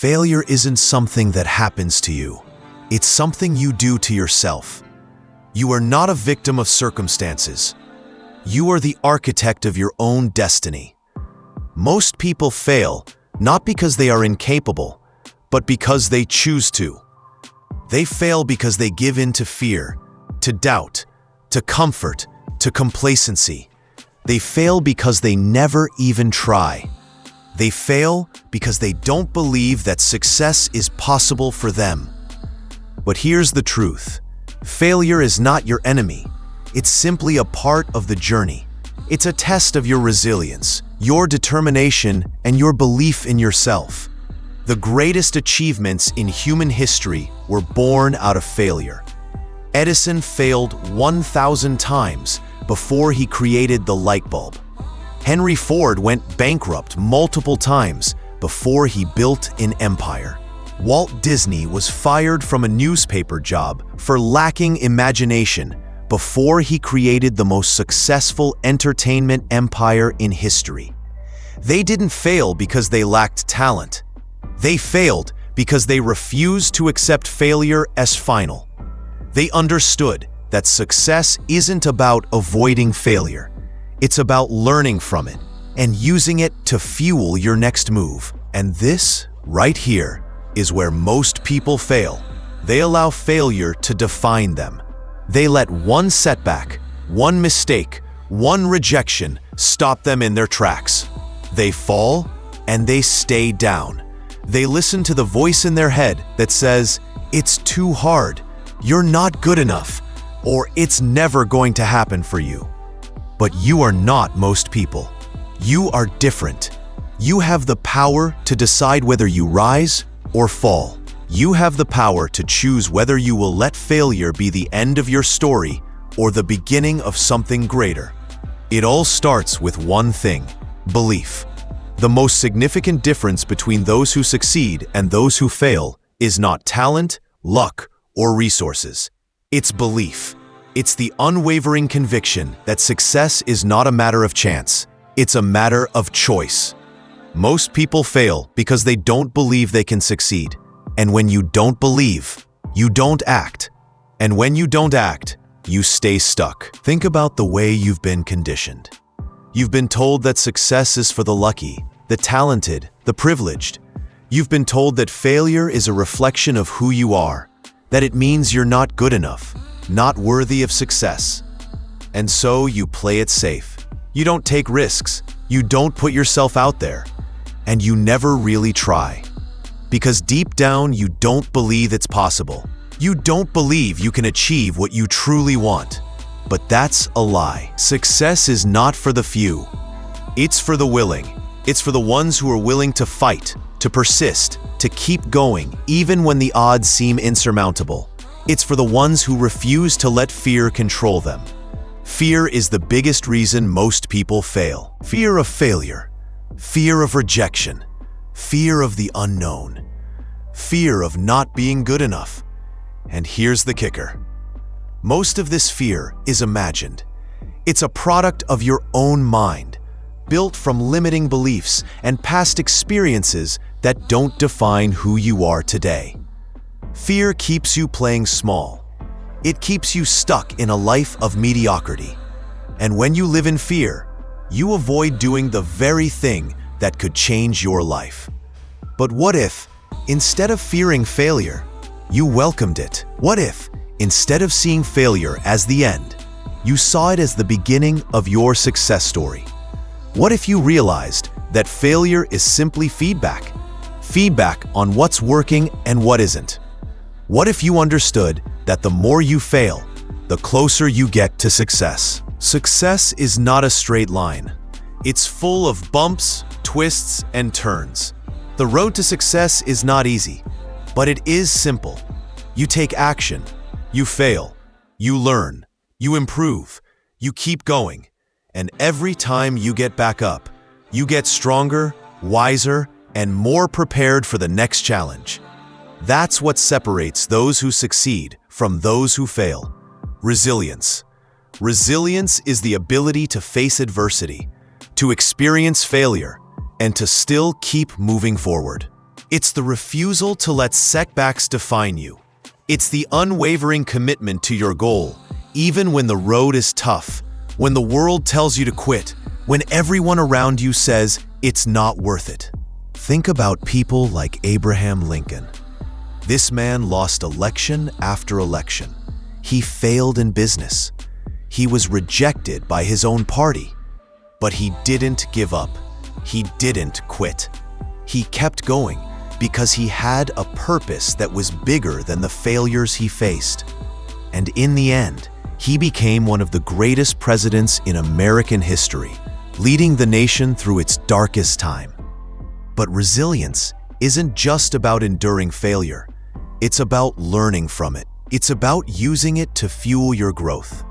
Failure isn't something that happens to you. It's something you do to yourself. You are not a victim of circumstances. You are the architect of your own destiny. Most people fail not because they are incapable, but because they choose to. They fail because they give in to fear, to doubt, to comfort, to complacency. They fail because they never even try. They fail because they don't believe that success is possible for them. But here's the truth. Failure is not your enemy. It's simply a part of the journey. It's a test of your resilience, your determination, and your belief in yourself. The greatest achievements in human history were born out of failure. Edison failed 1,000 times before he created the light bulb. Henry Ford went bankrupt multiple times before he built an empire. Walt Disney was fired from a newspaper job for lacking imagination before he created the most successful entertainment empire in history. They didn't fail because they lacked talent. They failed because they refused to accept failure as final. They understood that success isn't about avoiding failure. It's about learning from it and using it to fuel your next move. And this, right here, is where most people fail. They allow failure to define them. They let one setback, one mistake, one rejection stop them in their tracks. They fall and they stay down. They listen to the voice in their head that says, "It's too hard, you're not good enough," or "It's never going to happen for you." But you are not most people. You are different. You have the power to decide whether you rise or fall. You have the power to choose whether you will let failure be the end of your story or the beginning of something greater. It all starts with one thing: belief. The most significant difference between those who succeed and those who fail is not talent, luck, or resources. It's belief. It's the unwavering conviction that success is not a matter of chance. It's a matter of choice. Most people fail because they don't believe they can succeed. And when you don't believe, you don't act. And when you don't act, you stay stuck. Think about the way you've been conditioned. You've been told that success is for the lucky, the talented, the privileged. You've been told that failure is a reflection of who you are, that it means you're not good enough, not worthy of success. And so you play it safe. You don't take risks. You don't put yourself out there. And you never really try. Because deep down, you don't believe it's possible. You don't believe you can achieve what you truly want. But that's a lie. Success is not for the few. It's for the willing. It's for the ones who are willing to fight, to persist, to keep going, even when the odds seem insurmountable. It's for the ones who refuse to let fear control them. Fear is the biggest reason most people fail. Fear of failure, fear of rejection, fear of the unknown, fear of not being good enough. And here's the kicker. Most of this fear is imagined. It's a product of your own mind, built from limiting beliefs and past experiences that don't define who you are today. Fear keeps you playing small. It keeps you stuck in a life of mediocrity. And when you live in fear, you avoid doing the very thing that could change your life. But what if, instead of fearing failure, you welcomed it? What if, instead of seeing failure as the end, you saw it as the beginning of your success story? What if you realized that failure is simply feedback? Feedback on what's working and what isn't? What if you understood that the more you fail, the closer you get to success? Success is not a straight line. It's full of bumps, twists, and turns. The road to success is not easy, but it is simple. You take action, you fail, you learn, you improve, you keep going. And every time you get back up, you get stronger, wiser, and more prepared for the next challenge. That's what separates those who succeed from those who fail. Resilience. Resilience is the ability to face adversity, to experience failure, and to still keep moving forward. It's the refusal to let setbacks define you. It's the unwavering commitment to your goal, even when the road is tough, when the world tells you to quit, when everyone around you says it's not worth it. Think about people like Abraham Lincoln. This man lost election after election. He failed in business. He was rejected by his own party. But he didn't give up. He didn't quit. He kept going because he had a purpose that was bigger than the failures he faced. And in the end, he became one of the greatest presidents in American history, leading the nation through its darkest time. But resilience isn't just about enduring failure. It's about learning from it. It's about using it to fuel your growth.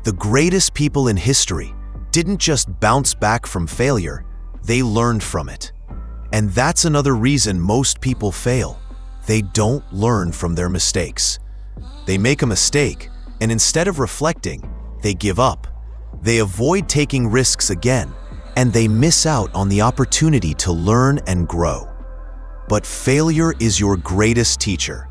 The greatest people in history didn't just bounce back from failure, they learned from it. And that's another reason most people fail. They don't learn from their mistakes. They make a mistake, and instead of reflecting, they give up. They avoid taking risks again, and they miss out on the opportunity to learn and grow. But failure is your greatest teacher.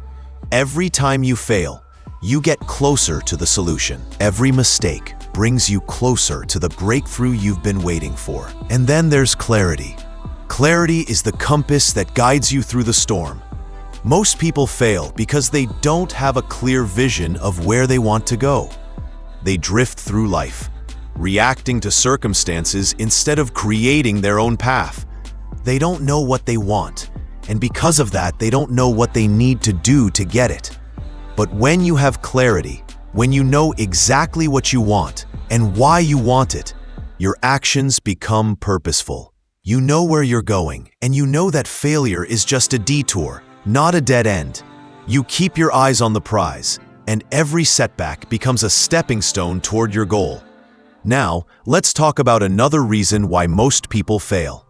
Every time you fail, you get closer to the solution. Every mistake brings you closer to the breakthrough you've been waiting for. And then there's clarity. Clarity is the compass that guides you through the storm. Most people fail because they don't have a clear vision of where they want to go. They drift through life, reacting to circumstances instead of creating their own path. They don't know what they want, and because of that, they don't know what they need to do to get it. But when you have clarity, when you know exactly what you want and why you want it, your actions become purposeful. You know where you're going, and you know that failure is just a detour, not a dead end. You keep your eyes on the prize, and every setback becomes a stepping stone toward your goal. Now, let's talk about another reason why most people fail: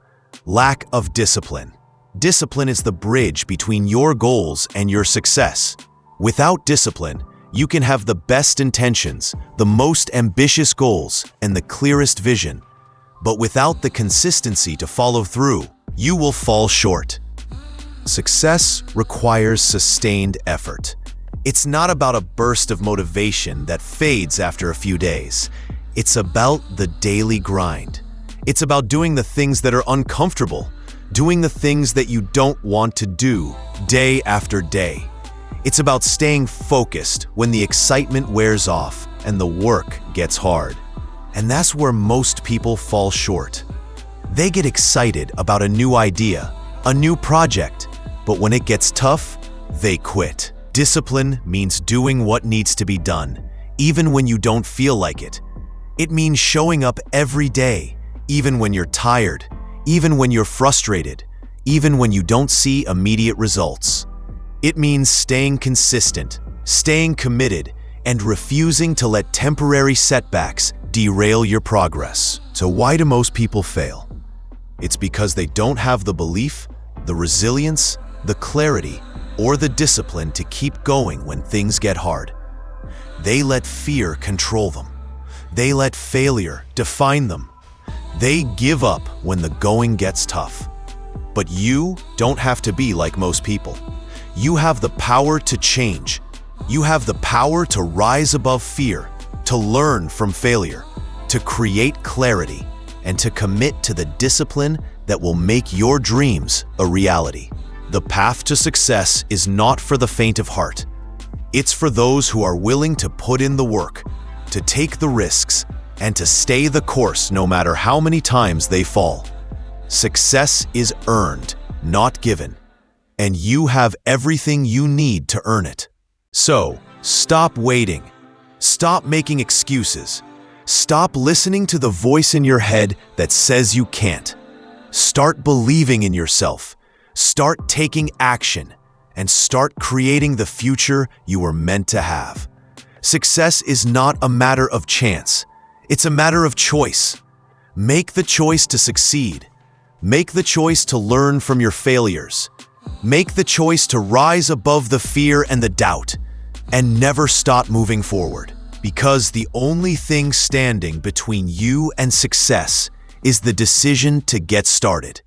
lack of discipline. Discipline is the bridge between your goals and your success. Without discipline, you can have the best intentions, the most ambitious goals, and the clearest vision. But without the consistency to follow through, you will fall short. Success requires sustained effort. It's not about a burst of motivation that fades after a few days. It's about the daily grind. It's about doing the things that are uncomfortable, doing the things that you don't want to do day after day. It's about staying focused when the excitement wears off and the work gets hard. And that's where most people fall short. They get excited about a new idea, a new project, but when it gets tough, they quit. Discipline means doing what needs to be done, even when you don't feel like it. It means showing up every day, even when you're tired, even when you're frustrated, even when you don't see immediate results. It means staying consistent, staying committed, and refusing to let temporary setbacks derail your progress. So why do most people fail? It's because they don't have the belief, the resilience, the clarity, or the discipline to keep going when things get hard. They let fear control them. They let failure define them. They give up when the going gets tough. But you don't have to be like most people. You have the power to change. You have the power to rise above fear, to learn from failure, to create clarity, and to commit to the discipline that will make your dreams a reality. The path to success is not for the faint of heart. It's for those who are willing to put in the work, to take the risks, and to stay the course no matter how many times they fall. Success is earned, not given, and you have everything you need to earn it. So, stop waiting. Stop making excuses. Stop listening to the voice in your head that says you can't. Start believing in yourself. Start taking action, and start creating the future you were meant to have. Success is not a matter of chance. It's a matter of choice. Make the choice to succeed. Make the choice to learn from your failures. Make the choice to rise above the fear and the doubt, and never stop moving forward. Because the only thing standing between you and success is the decision to get started.